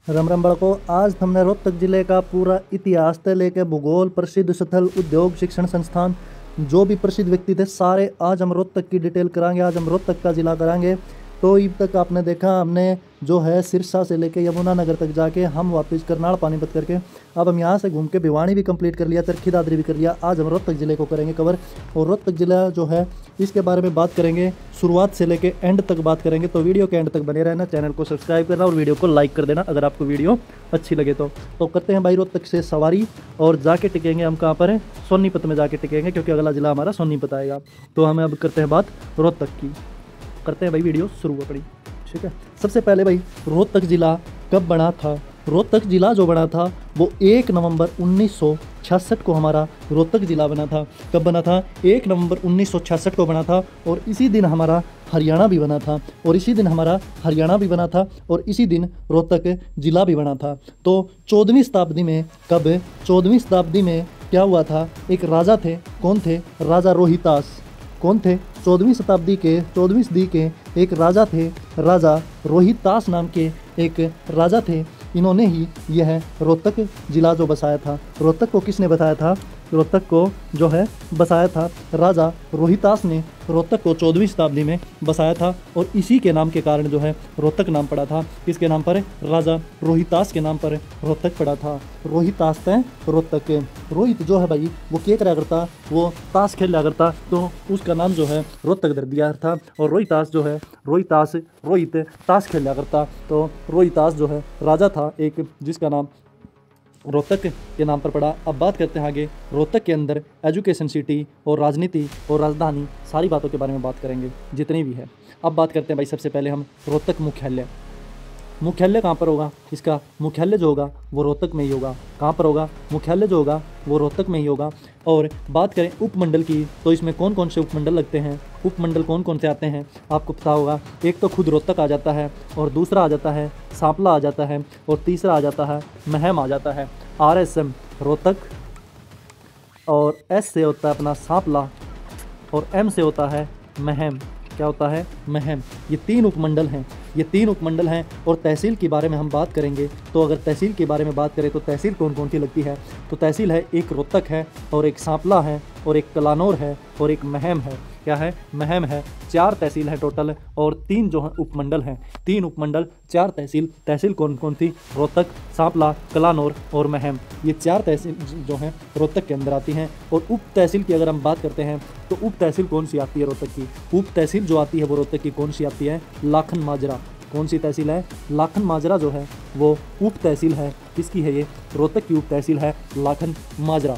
राम राम बाળકો, आज हमने रोहतक जिले का पूरा इतिहास से लेकर भूगोल, प्रसिद्ध स्थल, उद्योग, शिक्षण संस्थान, जो भी प्रसिद्ध व्यक्ति थे सारे आज हम रोहतक की डिटेल कराएंगे। आज हम रोहतक का जिला कराएंगे। तो अब तक आपने देखा हमने जो है सिरसा से लेके यमुनानगर तक जाके हम वापस करनाल पानीपत करके अब हम यहाँ से घूम के भिवानी भी कंप्लीट कर लिया, चरखी दादरी भी कर लिया। आज हम रोहतक ज़िले को करेंगे कवर और रोहतक ज़िला जो है इसके बारे में बात करेंगे, शुरुआत से लेके एंड तक बात करेंगे। तो वीडियो के एंड तक बने रहना, चैनल को सब्सक्राइब करना और वीडियो को लाइक कर देना अगर आपको वीडियो अच्छी लगे तो करते हैं भाई रोहतक से सवारी और जाके टिकेंगे हम कहाँ पर हैं, सोनीपत में जाके टिकेंगे क्योंकि अगला ज़िला हमारा सोनीपत आएगा। तो हमें अब करते हैं बात रोहतक की, करते हैं भाई वीडियो शुरू अपनी, ठीक है। सबसे पहले भाई रोहतक ज़िला कब बना था? रोहतक ज़िला जो बना था वो 1 नवंबर 1966 को हमारा रोहतक ज़िला बना था। कब बना था? 1 नवंबर 1966 को बना था और इसी दिन हमारा हरियाणा भी बना था और इसी दिन हमारा हरियाणा भी बना था और इसी दिन रोहतक ज़िला भी बना था। तो 14वीं शताब्दी में कब 14वीं शताब्दी में क्या हुआ था? एक राजा थे, कौन थे? राजा रोहितास। कौन थे? 14वीं शताब्दी के 14वीं सदी के एक राजा थे, राजा रोहितास नाम के एक राजा थे। इन्होंने ही यह रोहतक ज़िला जो बसाया था। रोहतक को किसने बताया था? रोहतक को जो है बसाया था राजा रोहितास ने। रोहतक को 14वीं शताब्दी में बसाया था और इसी के नाम के कारण जो है रोहतक नाम पड़ा था। किसके नाम पर? राजा रोहितास के नाम पर रोहतक पड़ा था। रोहितास तय रोहतक। रोहित जो है भाई वो क्या करा करता? वो ताश खेला करता, तो उसका नाम जो है रोहतक धर दिया था। और रोहितास जो है रोहित ताश खेला करता, तो रोहितास जो है राजा था एक, जिसका नाम रोहतक के नाम पर पड़ा। अब बात करते हैं आगे। रोहतक के अंदर एजुकेशन सिटी और राजनीति और राजधानी सारी बातों के बारे में बात करेंगे जितनी भी है। अब बात करते हैं भाई सबसे पहले हम रोहतक मुख्यालय। मुख्यालय कहाँ पर होगा? इसका मुख्यालय जो होगा वो रोहतक में ही होगा। कहाँ पर होगा? मुख्यालय जो होगा वो रोहतक में ही होगा। और बात करें उपमंडल की, तो इसमें कौन कौन से उपमंडल लगते हैं? उपमंडल कौन कौन से आते हैं आपको पता होगा। एक तो खुद रोहतक आ जाता है और दूसरा आ जाता है सांपला आ जाता है और तीसरा आ जाता है महम आ जाता है। RSM रोहतक और S से होता है अपना सांपला और M से होता है महम। क्या होता है? महम। ये 3 उपमंडल हैं, ये 3 उपमंडल हैं। और तहसील के बारे में हम बात करेंगे तो अगर तहसील के बारे में बात करें तो तहसील कौन कौन सी लगती है? तो तहसील है एक रोहतक है और एक सांपला है और एक कलानौर है और एक महम है। क्या है? महम है। 4 तहसील है टोटल और 3 जो है उपमंडल हैं। 3 उपमंडल 4 तहसील। तहसील कौन कौन थी? रोहतक, सांपला, कलानौर और महम। ये 4 तहसील जो हैं रोहतक के अंदर आती हैं। और उप तहसील की अगर हम बात करते हैं तो उप तहसील कौन सी आती है रोहतक की? उप तहसील जो आती है वो रोहतक की कौन सी आती है? लाखन माजरा। कौन सी तहसील है? लाखन माजरा जो है वो उप तहसील है। किसकी है ये? रोहतक की उप तहसील है लाखन माजरा।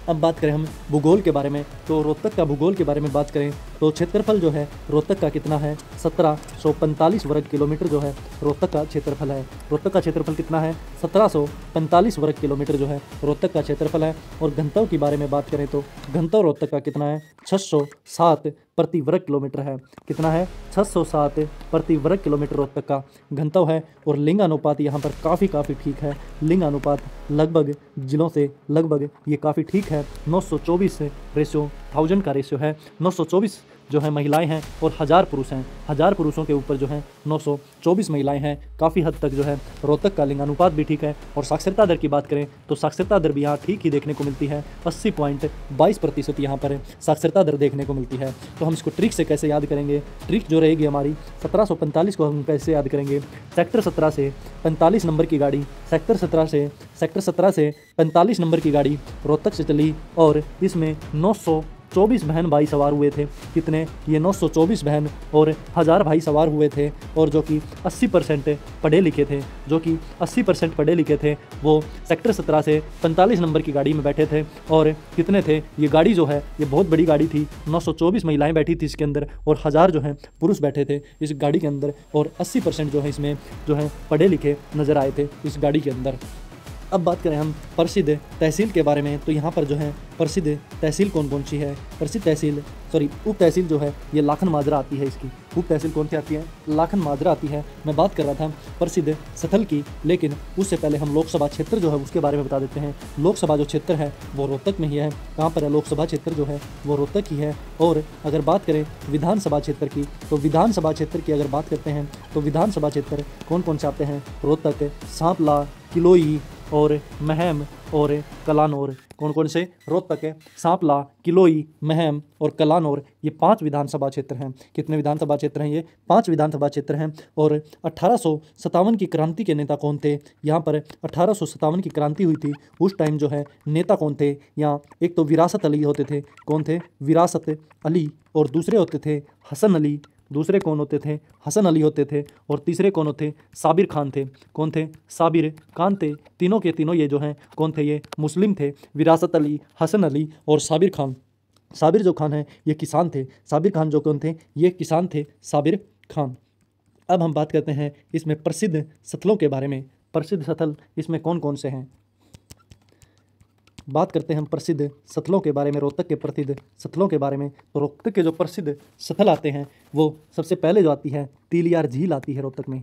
अब बात करें हम भूगोल के बारे में, तो रोहतक का भूगोल के बारे में बात करें तो क्षेत्रफल जो है रोहतक का कितना है? 1745 वर्ग किलोमीटर जो है रोहतक का क्षेत्रफल है। रोहतक का क्षेत्रफल कितना है? 1745 वर्ग किलोमीटर जो है रोहतक का क्षेत्रफल है। और घनत्व के बारे में बात करें तो घनत्व रोहतक का कितना है? 607 प्रति वर्ग किलोमीटर है। कितना है? 607 प्रति वर्ग किलोमीटर रोहतक का घनत्व है। और लिंग अनुपात यहाँ पर काफ़ी ठीक है। लिंग अनुपात लगभग जिलों से लगभग ये काफ़ी ठीक है। 924 रेशियो 1000 का रेशियो है। 924 जो है महिलाएं हैं और 1000 पुरुष हैं। 1000 पुरुषों के ऊपर जो है 924 महिलाएं हैं। काफ़ी हद तक जो है रोहतक का लिंगानुपात भी ठीक है। और साक्षरता दर की बात करें तो साक्षरता दर भी यहाँ ठीक ही देखने को मिलती है। 80.22% यहाँ पर साक्षरता दर देखने को मिलती है। तो हम इसको ट्रिक से कैसे याद करेंगे? ट्रिक जो रहेगी हमारी 1745 को हम कैसे याद करेंगे? सेक्टर 17 से 45 नंबर की गाड़ी सेक्टर 17 से 45 नंबर की गाड़ी रोहतक से चली और इसमें 924 बहन भाई सवार हुए थे। कितने? ये 924 बहन और 1000 भाई सवार हुए थे। और जो कि 80% पढ़े लिखे थे, जो कि 80% पढ़े लिखे थे, वो सेक्टर 17 से 45 नंबर की गाड़ी में बैठे थे। और कितने थे? ये गाड़ी जो है ये बहुत बड़ी गाड़ी थी। 924 महिलाएं बैठी थी इसके अंदर और 1000 जो हैं पुरुष बैठे थे इस गाड़ी के अंदर। और 80% जो है इसमें जो है पढ़े लिखे नज़र आए थे इस गाड़ी के अंदर। अब बात करें हम प्रसिद्ध तहसील के बारे में, तो यहाँ पर जो है प्रसिद्ध तहसील कौन कौन सी है। प्रसिद्ध तहसील उप तहसील जो है ये लाखन माजरा आती है। इसकी उप तहसील कौन सी आती है, लाखन माजरा आती है। मैं बात कर रहा था प्रसिद्ध स्थल की, लेकिन उससे पहले हम लोकसभा क्षेत्र जो है उसके बारे में बता देते हैं। लोकसभा जो क्षेत्र है वो रोहतक में ही है। कहाँ पर है लोकसभा क्षेत्र जो है वो रोहतक ही है। और अगर बात करें विधानसभा क्षेत्र की, तो विधानसभा क्षेत्र की अगर बात करते हैं तो विधानसभा क्षेत्र कौन कौन से आते हैं, रोहतक, सांपला, किलोई और महम और कलानौर। कौन कौन से, रोहतक, सांपला, किलोई, महम और कलानौर, ये 5 विधानसभा क्षेत्र हैं। कितने विधानसभा क्षेत्र हैं, ये 5 विधानसभा क्षेत्र हैं। और 1857 की क्रांति के नेता कौन थे, यहाँ पर 1857 की क्रांति हुई थी, उस टाइम जो है नेता कौन थे, यहाँ एक तो विरासत अली होते थे। कौन थे, विरासत अली, और दूसरे होते थे हसन अली। दूसरे कौन होते थे, हसन अली होते थे। और तीसरे कौन होते, साबिर खान थे। कौन थे, साबिर खान थे। तीनों के तीनों ये जो हैं कौन थे, ये मुस्लिम थे। विरासत अली, हसन अली और साबिर खान। साबिर जो खान है ये किसान थे। साबिर खान जो कौन थे, ये किसान थे, साबिर खान। अब हम बात करते हैं इसमें प्रसिद्ध स्थलों के बारे में। प्रसिद्ध स्थल इसमें कौन कौन से हैं, बात करते हैं हम प्रसिद्ध स्थलों के बारे में, रोहतक के प्रसिद्ध स्थलों के बारे में। तो रोहतक के जो प्रसिद्ध स्थल आते हैं वो सबसे पहले जो आती है तिलियार झील आती है रोहतक में।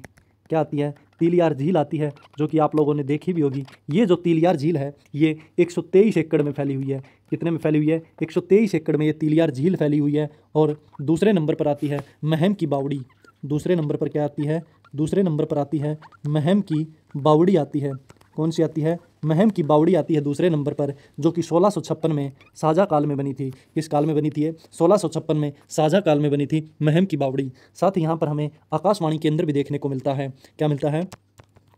क्या आती है, तिलियार झील आती है, जो कि आप लोगों ने देखी भी होगी। ये जो तिलियार झील है ये 123 एकड़ में फैली हुई है। कितने में फैली हुई है, 123 एकड़ में ये तिलियार झील फैली हुई है। और दूसरे नंबर पर आती है महम की बावड़ी। दूसरे नंबर पर क्या आती है, दूसरे नंबर पर आती है महम की बावड़ी आती है। कौन सी आती है, महम की बावड़ी आती है दूसरे नंबर पर, जो कि 1656 में साझा काल में बनी थी। किस काल में बनी थी, 1656 में साझा काल में बनी थी महम की बावड़ी। साथ ही यहाँ पर हमें आकाशवाणी केंद्र भी देखने को मिलता है। क्या मिलता है,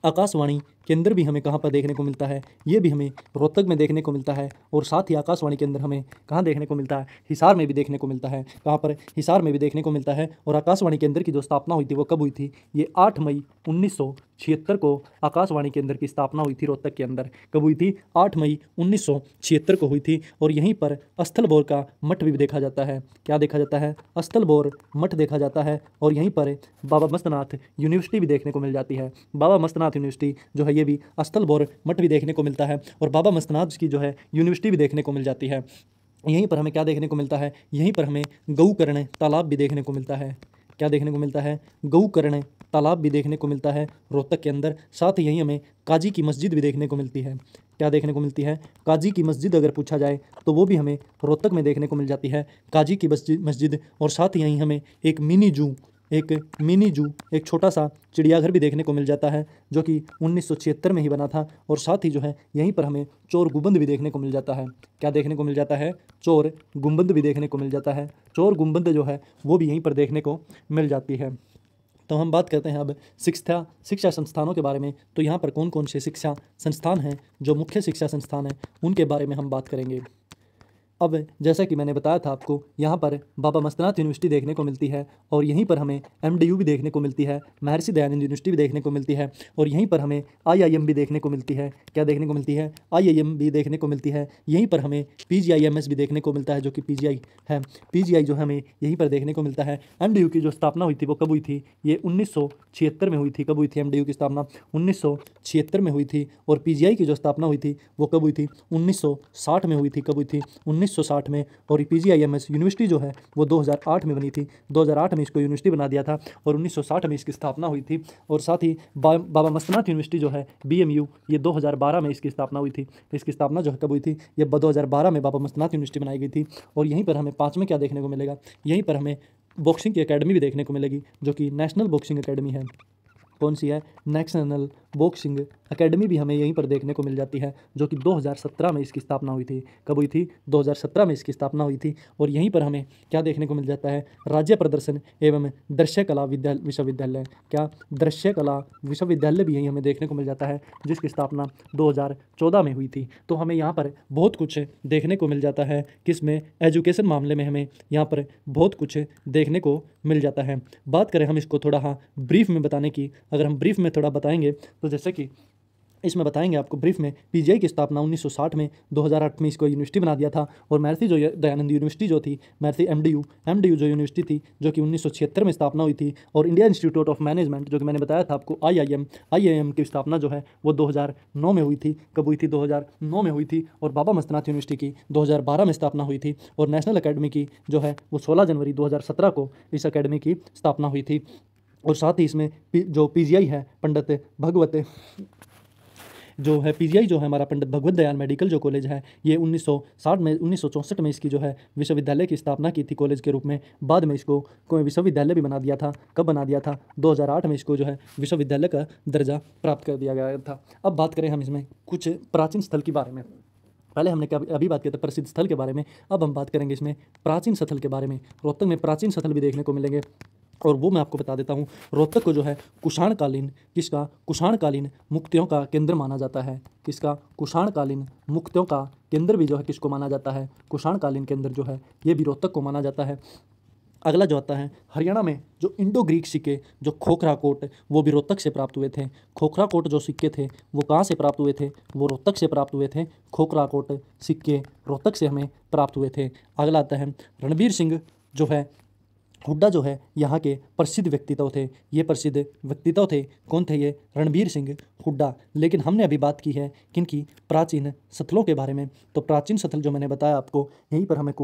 आकाशवाणी केंद्र भी हमें कहाँ पर देखने को मिलता है, ये भी हमें रोहतक में देखने को मिलता है। और साथ ही आकाशवाणी केंद्र हमें कहाँ देखने को मिलता है, हिसार में भी देखने को मिलता है। कहाँ पर, हिसार में भी देखने को मिलता है। और आकाशवाणी केंद्र की जो स्थापना हुई थी वो कब हुई थी, ये 8 मई 1976 को आकाशवाणी केंद्र की स्थापना हुई थी रोहतक के अंदर। कब हुई थी, 8 मई 1976 को हुई थी। और यहीं पर स्थलभोर का मठ भी देखा जाता है। क्या देखा जाता है, स्थलभोर मठ देखा जाता है। और यहीं पर बाबा मस्तनाथ यूनिवर्सिटी भी देखने को मिल जाती है। बाबा मस्तनाथ यूनिवर्सिटी जो है ये भी स्थलभोर मठ भी देखने को मिलता है। और बाबा मस्तनाथ की जो है यूनिवर्सिटी भी देखने को मिल जाती है। यहीं पर हमें क्या देखने को मिलता है, यहीं पर हमें गौकर्ण तालाब भी देखने को मिलता है। क्या देखने को मिलता है, गौकर्ण तालाब भी देखने को मिलता है रोहतक के अंदर। साथ ही यहीं हमें काजी की मस्जिद भी देखने को मिलती है। क्या देखने को मिलती है, काजी की मस्जिद अगर पूछा जाए तो वो भी हमें रोहतक में देखने को मिल जाती है, काजी की मस्जिद। और साथ ही यहीं हमें एक मिनी जू, एक छोटा सा चिड़ियाघर भी देखने को मिल जाता है, जो कि 1976 में ही बना था। और साथ ही जो है यहीं पर हमें चोर गुंबद भी देखने को मिल जाता है। क्या देखने को मिल जाता है, चोर गुंबद भी देखने को मिल जाता है। चोर गुंबद जो है वो भी यहीं पर देखने को मिल जाती है। तो हम बात करते हैं अब शिक्षा संस्थानों के बारे में। तो यहाँ पर कौन कौन से शिक्षा संस्थान हैं, जो मुख्य शिक्षा संस्थान हैं उनके बारे में हम बात करेंगे। अब जैसा कि मैंने बताया था आपको, यहाँ पर बाबा मस्तनाथ यूनिवर्सिटी देखने को मिलती है। और यहीं पर हमें MDU भी देखने को मिलती है, महर्षि दयानंद यूनिवर्सिटी भी देखने को मिलती है। और यहीं पर हमें IIM भी देखने को मिलती है। क्या देखने को मिलती है, IIM भी देखने को मिलती है। यहीं पर हमें PGIMS भी देखने को मिलता है, जो कि PGI है। PGI जो हमें यहीं पर देखने को मिलता है। MDU की जो स्थापना हुई थी वो कब हुई थी, ये 1976 में हुई थी। कब हुई थी MDU की स्थापना, 1976 में हुई थी। और PGI की जो स्थापना हुई थी वो कब हुई थी, 1960 में हुई थी। कब हुई थी, 1960 में। और PGIMS यूनिवर्सिटी जो है वो 2008 में बनी थी। 2008 में इसको यूनिवर्सिटी बना दिया था और 1960 में इसकी स्थापना हुई थी। और साथ ही बाबा मस्तनाथ यूनिवर्सिटी जो है BMU, ये 2012 में इसकी स्थापना हुई थी। तो इसकी स्थापना जो है कब हुई थी, ये 2012 में बाबा मस्तनाथ यूनिवर्सिटी बनाई गई थी। और यहीं पर हमें 5 में क्या देखने को मिलेगा, यहीं पर हमें बॉक्सिंग की अकेडमी भी देखने को मिलेगी, जो कि नेशनल बॉक्सिंग अकेडमी है। कौन सी है, नेशनल बॉक्सिंग अकेडमी भी हमें यहीं पर देखने को मिल जाती है, जो कि 2017 में इसकी स्थापना हुई थी। कब हुई थी, 2017 में इसकी स्थापना हुई थी। और यहीं पर हमें क्या देखने को मिल जाता है, राज्य प्रदर्शन एवं दृश्य कला विश्वविद्यालय। क्या, दृश्य कला विश्वविद्यालय भी यहीं हमें देखने को मिल जाता है, जिसकी स्थापना 2014 में हुई थी। तो हमें यहाँ पर बहुत कुछ देखने को मिल जाता है, किसमें, एजुकेशन मामले में हमें यहाँ पर बहुत कुछ देखने को मिल जाता है। बात करें हम इसको थोड़ा ब्रीफ में बताने की, अगर हम ब्रीफ में थोड़ा बताएंगे तो जैसे कि इसमें बताएंगे आपको ब्रीफ में। पीजीआई की स्थापना 1960 में, 2008 में इसको यूनिवर्सिटी बना दिया था। और महर्षि जो दयानंद यूनिवर्सिटी जो थी, महर्षि एमडीयू जो यूनिवर्सिटी थी, जो कि 1976 में स्थापना हुई थी। और इंडिया इंस्टीट्यूट ऑफ मैनेजमेंट, जो कि मैंने बताया था आपको, आईआईएम की स्थापना जो है वो 2009 में हुई थी। कब हुई थी? 2009 में हुई थी। और बाबा मस्तनाथ यूनिवर्सिटी की 2012 में स्थापना हुई थी। और नेशनल अकेडमी की जो है वो 16 जनवरी 2017 को इस अकेडमी की स्थापना हुई थी। और साथ ही इसमें जो पीजीआई है, पंडित भगवत जो है पीजीआई जो है हमारा पंडित भगवत दयाल मेडिकल जो कॉलेज है, ये 1964 में इसकी जो है विश्वविद्यालय की स्थापना की थी कॉलेज के रूप में। बाद में इसको कोई विश्वविद्यालय भी बना दिया था। कब बना दिया था? 2008 में इसको जो है विश्वविद्यालय का दर्जा प्राप्त कर दिया गया था। अब बात करें हम इसमें कुछ प्राचीन स्थल के बारे में। पहले हमने अभी बात किया था प्रसिद्ध स्थल के बारे में, अब हम बात करेंगे इसमें प्राचीन स्थल के बारे में। रोहतक में प्राचीन स्थल भी देखने को मिलेंगे, और वो मैं आपको बता देता हूँ। रोहतक को जो है कुषाणकालीन मुक्तियों का केंद्र माना जाता है। किसका? कुषाणकालीन मुक्तियों का केंद्र भी जो है किसको माना जाता है? कुषाणकालीन केंद्र जो है ये भी रोहतक को माना जाता है। अगला जो आता है, हरियाणा में जो इंडो ग्रीक सिक्के जो खोखरा कोट, वो भी रोहतक से प्राप्त हुए थे। खोखरा कोट जो सिक्के थे वो कहाँ से प्राप्त हुए थे? वो रोहतक से प्राप्त हुए थे। खोखरा कोट सिक्के रोहतक से हमें प्राप्त हुए थे। अगला आता है रणबीर सिंह जो है हुड्डा, जो है यहाँ के प्रसिद्ध व्यक्तित्व थे। ये प्रसिद्ध व्यक्तित्व थे। कौन थे ये? रणबीर सिंह हुड्डा। लेकिन हमने अभी बात की है किनकी? प्राचीन स्थलों के बारे में। तो प्राचीन स्थल जो मैंने बताया आपको, यहीं पर हमें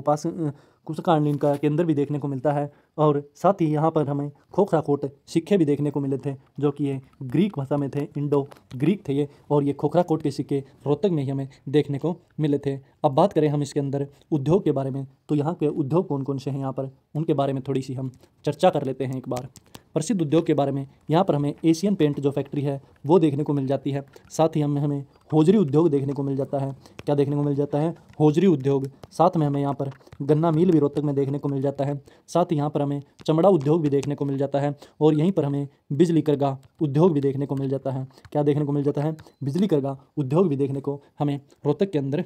कुषाणकालीन का केंद्र भी देखने को मिलता है। और साथ ही यहाँ पर हमें खोखरा कोट सिक्के भी देखने को मिले थे, जो कि ये ग्रीक भाषा में थे, इंडो ग्रीक थे ये। और ये खोखरा कोट के सिक्के रोहतक में ही हमें देखने को मिले थे। अब बात करें हम इसके अंदर उद्योग के बारे में, तो यहाँ के उद्योग कौन कौन से हैं यहाँ पर, उनके बारे में थोड़ी सी हम चर्चा कर लेते हैं एक बार। प्रसिद्ध उद्योग के बारे में, यहाँ पर हमें एशियन पेंट जो फैक्ट्री है वो देखने को मिल जाती है। साथ ही हमें होजरी उद्योग देखने को मिल जाता है। क्या देखने को मिल जाता है? होजरी उद्योग। साथ में हमें यहाँ पर गन्ना मिल भी रोहतक में देखने को मिल जाता है। साथ ही यहाँ पर हमें चमड़ा उद्योग भी देखने को मिल जाता है। और यहीं पर हमें बिजली करगा उद्योग भी देखने को मिल जाता है। क्या देखने को मिल जाता है? बिजली करगा उद्योग भी देखने को हमें रोहतक के अंदर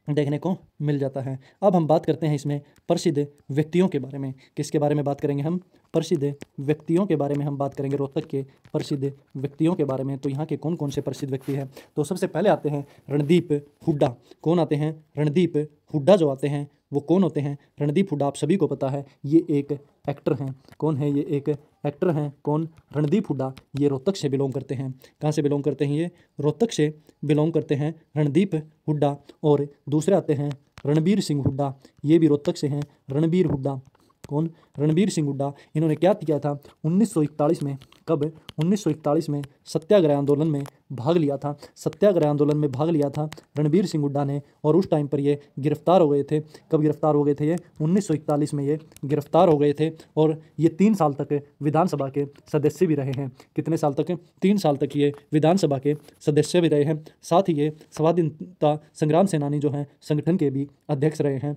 देखने को मिल जाता है। अब हम बात करते हैं इसमें प्रसिद्ध व्यक्तियों के बारे में। किसके बारे में बात करेंगे हम? प्रसिद्ध व्यक्तियों के बारे में हम बात करेंगे, रोहतक के प्रसिद्ध व्यक्तियों के बारे में। तो यहाँ के कौन कौन से प्रसिद्ध व्यक्ति हैं? तो सबसे पहले आते हैं रणदीप हुड्डा। कौन आते हैं? रणदीप हुड्डा जो आते हैं वो कौन होते हैं? रणदीप हुड्डा आप सभी को पता है, ये एक एक्टर हैं। कौन है? ये एक एक्टर हैं। कौन? रणदीप हुड्डा। ये रोहतक से बिलोंग करते हैं। कहाँ से बिलोंग करते हैं? ये रोहतक से बिलोंग करते हैं रणदीप हुड्डा। और दूसरे आते हैं रणबीर सिंह हुड्डा। ये भी रोहतक से हैं, रणबीर हुड्डा। कौन? रणबीर सिंह हुड्डा। इन्होंने क्या किया था 1941 में? कब? 1941 में सत्याग्रह आंदोलन में भाग लिया था। सत्याग्रह आंदोलन में भाग लिया था रणबीर सिंह हुड्डा ने। और उस टाइम पर ये गिरफ्तार हो गए थे। कब गिरफ्तार हो गए थे ये? 1941 में ये गिरफ्तार हो गए थे। और ये 3 साल तक विधानसभा के सदस्य भी रहे हैं। कितने साल तक? 3 साल तक ये विधानसभा के सदस्य भी रहे हैं। साथ ही ये स्वाधीनता संग्राम सेनानी जो हैं संगठन के भी अध्यक्ष रहे हैं।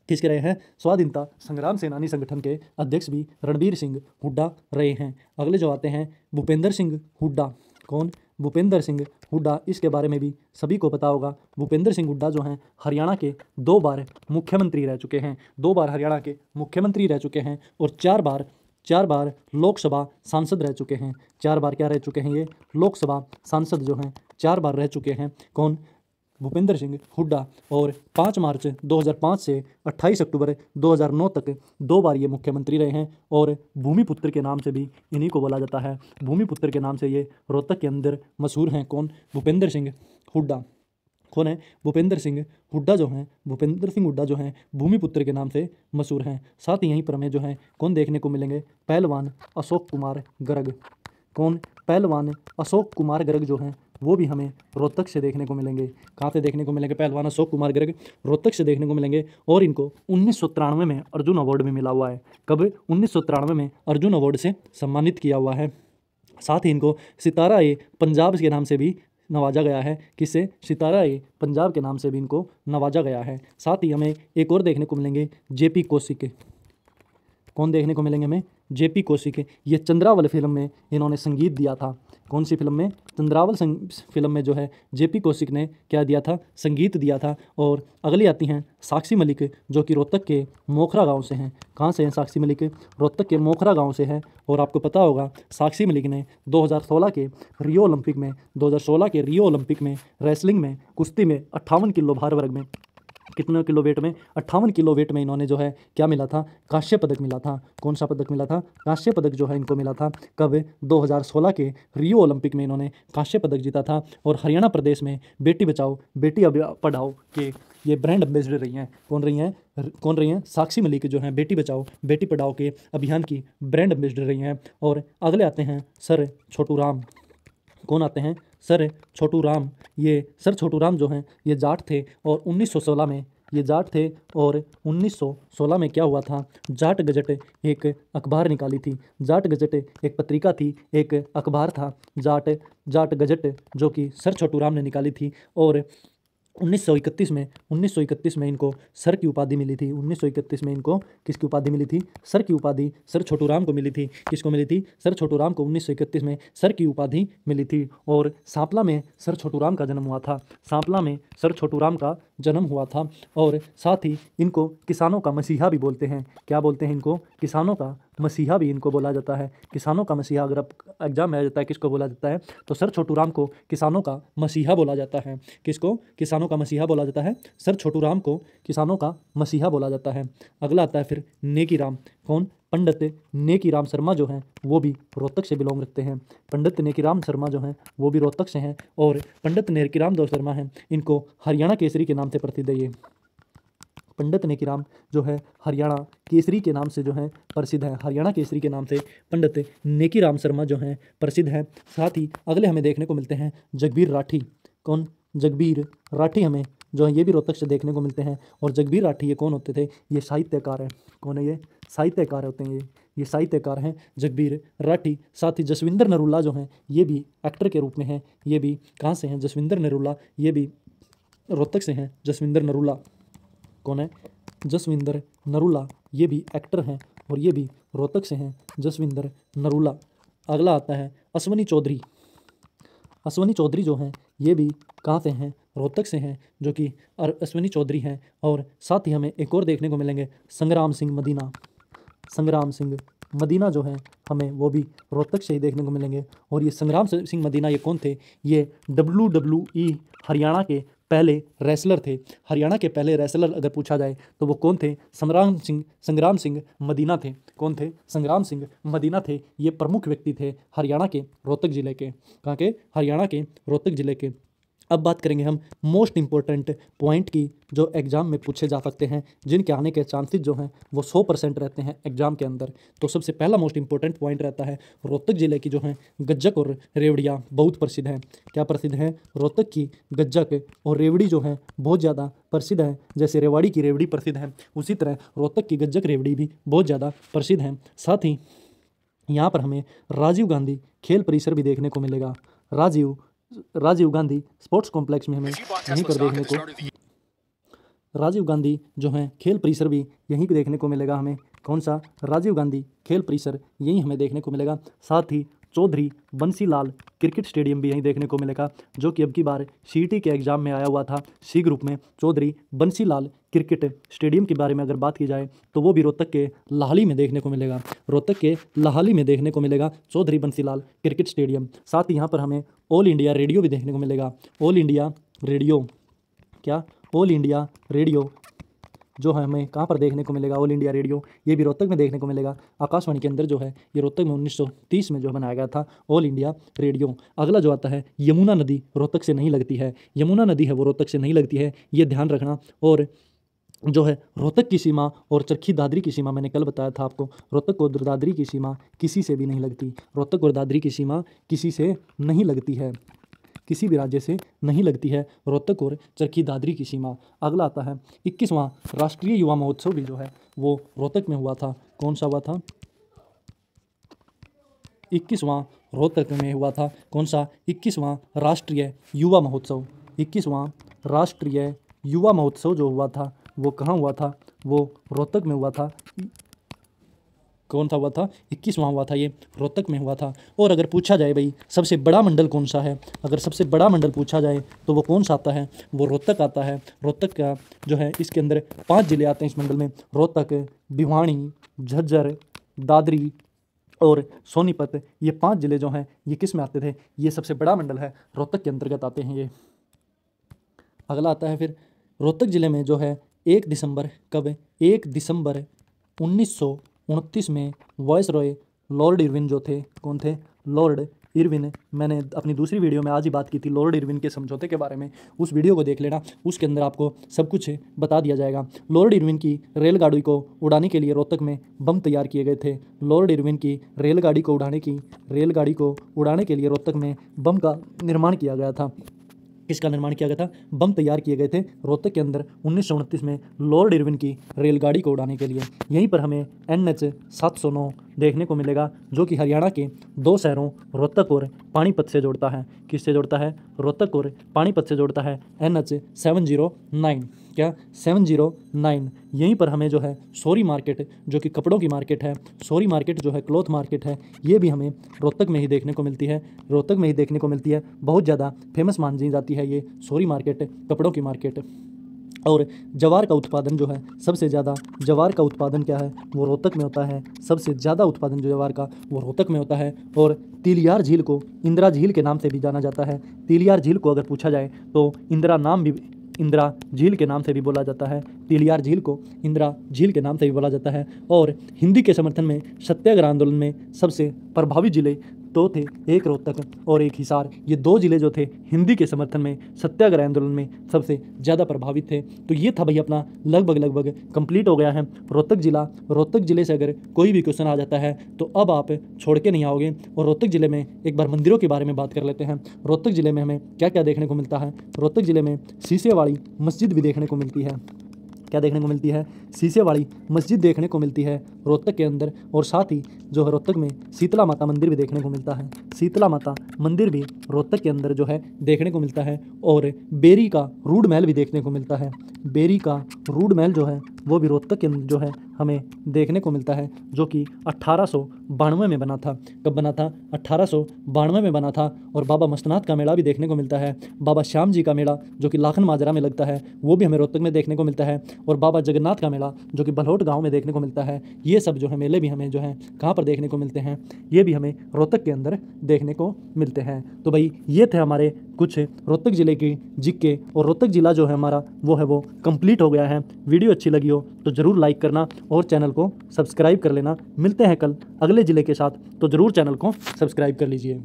किसके रहे हैं? स्वाधीनता संग्राम सेनानी संगठन के अध्यक्ष भी रणबीर सिंह हुड्डा रहे हैं। अगले जो आते हैं भूपेंद्र सिंह हुड्डा। कौन? भूपेंद्र सिंह हुड्डा। इसके बारे में भी सभी को पता होगा। भूपेंद्र सिंह हुड्डा जो हैं हरियाणा के 2 बार मुख्यमंत्री रह चुके हैं। 2 बार हरियाणा के मुख्यमंत्री रह चुके हैं। और 4 बार लोकसभा सांसद रह चुके हैं। 4 बार क्या रह चुके हैं? ये लोकसभा सांसद जो हैं 4 बार रह चुके हैं। कौन? भूपेंद्र सिंह हुड्डा। और 5 मार्च 2005 से 28 अक्टूबर 2009 तक 2 बार ये मुख्यमंत्री रहे हैं। और भूमिपुत्र के नाम से भी इन्हीं को बोला जाता है। भूमिपुत्र के नाम से ये रोहतक के अंदर मशहूर हैं। कौन? भूपेंद्र सिंह हुड्डा। कौन है? भूपेंद्र सिंह हुड्डा जो हैं, भूपेंद्र सिंह हुड्डा जो हैं भूमिपुत्र के नाम से मशहूर हैं। साथ ही यहीं पर हमें जो है कौन देखने को मिलेंगे? पहलवान अशोक कुमार गर्ग। कौन? पहलवान अशोक कुमार गर्ग जो हैं वो भी हमें रोहतक से देखने को मिलेंगे। कहाँ से देखने को मिलेंगे? पहलवान अशोक कुमार गर्ग रोहतक से देखने को मिलेंगे। और इनको 1993 में अर्जुन अवार्ड भी मिला हुआ है। कब? 1993 में अर्जुन अवार्ड से सम्मानित किया हुआ है। साथ ही इनको सितारा-ए-पंजाब के नाम से भी नवाजा गया है। किससे? सितारा-ए-पंजाब के नाम से भी इनको नवाजा गया है। साथ ही हमें एक और देखने को मिलेंगे जेपी कौशिक। कौन देखने को मिलेंगे हमें? जेपी कौशिक। ये चंद्रावल फिल्म में इन्होंने संगीत दिया था। कौन सी फिल्म में? चंद्रावल फिल्म में जो है जेपी कौशिक ने क्या दिया था? संगीत दिया था। और अगली आती हैं साक्षी मलिक, जो कि रोहतक के मोखरा गांव से हैं। कहाँ से हैं साक्षी मलिक? रोहतक के मोखरा गांव से हैं। और आपको पता होगा साक्षी मलिक ने 2016 के रियो ओलंपिक में रेसलिंग में, कुश्ती में 58 किलो भार वर्ग में, कितने किलो वेट में? 58 किलो वेट में इन्होंने जो है क्या मिला था? कांस्य पदक मिला था। कौन सा पदक मिला था? कांस्य पदक जो है इनको मिला था। कब? 2016 के रियो ओलंपिक में इन्होंने कांस्य पदक जीता था। और हरियाणा प्रदेश में बेटी बचाओ बेटी पढ़ाओ के ये ब्रांड एम्बेसडर रही हैं। कौन रही हैं? साक्षी मलिक जो हैं बेटी बचाओ बेटी पढ़ाओ के अभियान की ब्रांड एम्बेसडर रही हैं। और अगले आते हैं सर छोटू राम। कौन आते हैं? सर छोटू राम। ये सर छोटू राम जो हैं ये जाट थे। और 1916 में ये जाट थे। और 1916 में क्या हुआ था? जाट गजट एक अखबार निकाली थी। जाट गजट एक पत्रिका थी, एक अखबार था जाट गजट, जो कि सर छोटू राम ने निकाली थी। और 1931 में इनको सर की उपाधि मिली थी। 1931 में इनको किसकी उपाधि मिली थी? सर की उपाधि सर छोटू राम को मिली थी। किसको मिली थी? सर छोटू राम को 1931 में सर की उपाधि मिली थी। और सांपला में सर छोटू राम का जन्म हुआ था। सांपला में सर छोटू राम का जन्म हुआ था। और साथ ही इनको किसानों का मसीहा भी बोलते हैं। क्या बोलते हैं इनको? किसानों का मसीहा भी इनको बोला जाता है। किसानों का मसीहा अगर एग्जाम में आ जाता है किसको बोला जाता है? तो सर छोटू राम को किसानों का मसीहा बोला जाता है। किसको? किसानों का मसीहा बोला जाता है। सर छोटू राम को किसानों का मसीहा बोला जाता है। अगला आता है फिर नेकी राम। कौन? पंडित नेकी राम शर्मा जो हैं वो भी रोहतक से बिलोंग रखते हैं। पंडित नेकी राम शर्मा जो हैं वो भी रोहतक से हैं। और पंडित नेकी राम जो शर्मा हैं इनको हरियाणा केसरी के नाम से प्रसिद्ध है। ये पंडित नेकीराम जो है हरियाणा केसरी के नाम से जो है प्रसिद्ध है। हरियाणा केसरी के नाम से पंडित नेकीराम शर्मा जो हैं प्रसिद्ध हैं। साथ ही अगले हमें देखने को मिलते हैं जगबीर राठी। कौन? जगबीर राठी हमें जो है ये भी रोहतक से देखने को मिलते हैं। और जगबीर राठी ये कौन होते थे? ये साहित्यकार हैं। कौन है ये? साहित्यकार होते हैं ये साहित्यकार हैं जगबीर राठी। साथ ही जसविंदर नरूला जो हैं ये भी एक्टर के रूप में हैं। ये भी कहाँ से हैं? जसविंदर नरूला ये भी रोहतक से हैं। जसविंदर नरूला कौन है? जसविंदर नरूला ये भी एक्टर हैं और ये भी रोहतक से हैं। जसविंदर नरूला। अगला आता है अश्वनी चौधरी। अश्वनी चौधरी जो हैं ये भी कहाँ से हैं? रोहतक से हैं, जो कि अश्वनी चौधरी हैं। और साथ ही हमें एक और देखने को मिलेंगे संग्राम सिंह मदीना। संग्राम सिंह मदीना जो हैं हमें वो भी रोहतक से ही देखने को मिलेंगे। और ये संग्राम सिंह मदीना ये कौन थे? ये WWE हरियाणा के पहले रेसलर थे। हरियाणा के पहले रेसलर अगर पूछा जाए तो वो कौन थे? संग्राम सिंह मदीना थे। कौन थे? संग्राम सिंह मदीना थे। ये प्रमुख व्यक्ति थे हरियाणा के रोहतक जिले के। कहाँ के? हरियाणा के रोहतक जिले के। अब बात करेंगे हम मोस्ट इंपॉर्टेंट पॉइंट की जो एग्ज़ाम में पूछे जा सकते हैं, जिनके आने के चांसेस जो हैं वो 100% रहते हैं एग्जाम के अंदर। तो सबसे पहला मोस्ट इंपॉर्टेंट पॉइंट रहता है रोहतक जिले की जो है गज्जक और रेवड़ियाँ बहुत प्रसिद्ध हैं। क्या प्रसिद्ध हैं? रोहतक की गज्जक और रेवड़ी जो है बहुत ज़्यादा प्रसिद्ध है। जैसे रेवाड़ी की रेवड़ी प्रसिद्ध है, उसी तरह रोहतक की गज्जक रेवड़ी भी बहुत ज़्यादा प्रसिद्ध हैं। साथ ही यहाँ पर हमें राजीव गांधी खेल परिसर भी देखने को मिलेगा। राजीव गांधी स्पोर्ट्स कॉम्प्लेक्स में हमें यहीं पर देखने को राजीव गांधी जो है खेल परिसर भी यहीं पे देखने को मिलेगा हमें। कौन सा? राजीव गांधी खेल परिसर यहीं हमें देखने को मिलेगा। साथ ही चौधरी बंसीलाल क्रिकेट स्टेडियम भी यहीं देखने को मिलेगा, जो कि अब की बार CET के एग्ज़ाम में आया हुआ था। सी ग्रुप में चौधरी बंसीलाल क्रिकेट स्टेडियम के बारे में अगर बात की जाए तो वो भी रोहतक के लाहली में देखने को मिलेगा। रोहतक के लाहली में देखने को मिलेगा चौधरी बंसीलाल क्रिकेट स्टेडियम। साथ ही यहाँ पर हमें ऑल इंडिया रेडियो भी देखने को मिलेगा। ऑल इंडिया रेडियो क्या? ऑल इंडिया रेडियो जो है हमें कहाँ पर देखने को मिलेगा? ऑल इंडिया रेडियो ये भी रोहतक में देखने को मिलेगा। आकाशवाणी के अंदर जो है ये रोहतक में 1930 में जो बनाया गया था ऑल इंडिया रेडियो। अगला जो आता है यमुना नदी रोहतक से नहीं लगती है। यमुना नदी है वो रोहतक से नहीं लगती है, ये ध्यान रखना। और जो है रोहतक की सीमा और चरखी दादरी की सीमा मैंने कल बताया था आपको, रोहतक और दादरी की सीमा किसी से भी नहीं लगती। रोहतक और दादरी की सीमा किसी से नहीं लगती है, किसी भी राज्य से नहीं लगती है रोहतक और चरखी दादरी की सीमा। अगला आता है 21वां राष्ट्रीय युवा महोत्सव भी जो है वो रोहतक में हुआ था। कौन सा हुआ था? 21वां रोहतक में हुआ था। कौन सा? 21वां राष्ट्रीय युवा महोत्सव। 21वां राष्ट्रीय युवा महोत्सव जो हुआ था वो कहाँ हुआ था? वो रोहतक में हुआ था। कौन सा हुआ था, 21वां हुआ था, ये रोहतक में हुआ था। और अगर पूछा जाए भाई सबसे बड़ा मंडल कौन सा है, अगर सबसे बड़ा मंडल पूछा जाए तो वो कौन सा आता है, वो रोहतक आता है। रोहतक का जो है इसके अंदर 5 जिले आते हैं इस मंडल में, रोहतक, भिवानी, झज्जर, दादरी और सोनीपत, ये 5 जिले जो हैं ये किस में आते थे, ये सबसे बड़ा मंडल है, रोहतक के अंतर्गत आते हैं ये। अगला आता है फिर रोहतक ज़िले में जो है 1 दिसंबर, कब, 1 दिसंबर 1929 में वायसरॉय लॉर्ड इरविन जो थे, कौन थे, लॉर्ड इरविन। मैंने अपनी दूसरी वीडियो में आज ही बात की थी लॉर्ड इरविन के समझौते के बारे में, उस वीडियो को देख लेना, उसके अंदर आपको सब कुछ बता दिया जाएगा। लॉर्ड इरविन की रेलगाड़ी को उड़ाने के लिए रोहतक में बम तैयार किए गए थे। लॉर्ड इरविन की रेलगाड़ी को उड़ाने के लिए रोहतक में बम का निर्माण किया गया था। किसका निर्माण किया गया था, बम तैयार किए गए थे रोहतक के अंदर 1929 में लॉर्ड इरविन की रेलगाड़ी को उड़ाने के लिए। यहीं पर हमें NH 709 देखने को मिलेगा, जो कि हरियाणा के 2 शहरों रोहतक और पानीपत से जोड़ता है। किससे जोड़ता है, रोहतक और पानीपत से जोड़ता है, NH 709, क्या 709। यहीं पर हमें जो है सोरी मार्केट, जो कि कपड़ों की मार्केट है, सोरी मार्केट जो है क्लॉथ मार्केट है, ये भी हमें रोहतक में ही देखने को मिलती है, रोहतक में ही देखने को मिलती है। बहुत ज़्यादा फेमस मानी जाती है ये सोरी मार्केट, कपड़ों की मार्केट। और जवार का उत्पादन जो है सबसे ज़्यादा, जवार का उत्पादन क्या है, वो रोहतक में होता है। सबसे ज़्यादा उत्पादन जो जवार का वो रोहतक में होता है। और तिलियार झील को इंदिरा झील के नाम से भी जाना जाता है। तिलियार झील को अगर पूछा जाए तो इंदिरा झील के नाम से भी बोला जाता है। तिलियार झील को इंदिरा झील के नाम से भी बोला जाता है। और हिंदी के समर्थन में सत्याग्रह आंदोलन में सबसे प्रभावी जिले 2 थे, एक रोहतक और एक हिसार। ये 2 जिले जो थे हिंदी के समर्थन में सत्याग्रह आंदोलन में सबसे ज़्यादा प्रभावित थे। तो ये था भाई अपना लगभग कंप्लीट हो गया है रोहतक जिला। रोहतक जिले से अगर कोई भी क्वेश्चन आ जाता है तो अब आप छोड़ के नहीं आओगे। और रोहतक जिले में एक बार मंदिरों के बारे में बात कर लेते हैं। रोहतक जिले में हमें क्या क्या देखने को मिलता है, रोहतक जिले में शीशे वाली मस्जिद भी देखने को मिलती है। क्या देखने को मिलती है, शीशे वाली मस्जिद देखने को मिलती है रोहतक के अंदर। और साथ ही जो है रोहतक में शीतला माता मंदिर भी देखने को मिलता है। शीतला माता मंदिर भी रोहतक के अंदर जो है देखने को मिलता है। और बेरी का रूड महल भी देखने को मिलता है। बेरी का रूड महल जो है वो भी रोहतक के अंदर जो है हमें देखने को मिलता है, जो कि 1892 में बना था। कब बना था, 1892 में बना था। और बाबा मस्तनाथ का मेला भी देखने को मिलता है। बाबा श्याम जी का मेला जो कि लाखन माजरा में लगता है, वो भी हमें रोहतक में देखने को मिलता है। और बाबा जगन्नाथ का मेला जो कि बलहोट गांव में देखने को मिलता है। ये सब जो है मेले भी हमें जो है कहाँ पर देखने को मिलते हैं, ये भी हमें रोहतक के अंदर देखने को मिलते हैं। तो भाई ये थे हमारे कुछ रोहतक ज़िले की जिक्के। और रोहतक ज़िला जो है हमारा वो कंप्लीट हो गया है। वीडियो अच्छी लगी हो तो ज़रूर लाइक करना और चैनल को सब्सक्राइब कर लेना। मिलते हैं कल अगले ज़िले के साथ, तो ज़रूर चैनल को सब्सक्राइब कर लीजिए।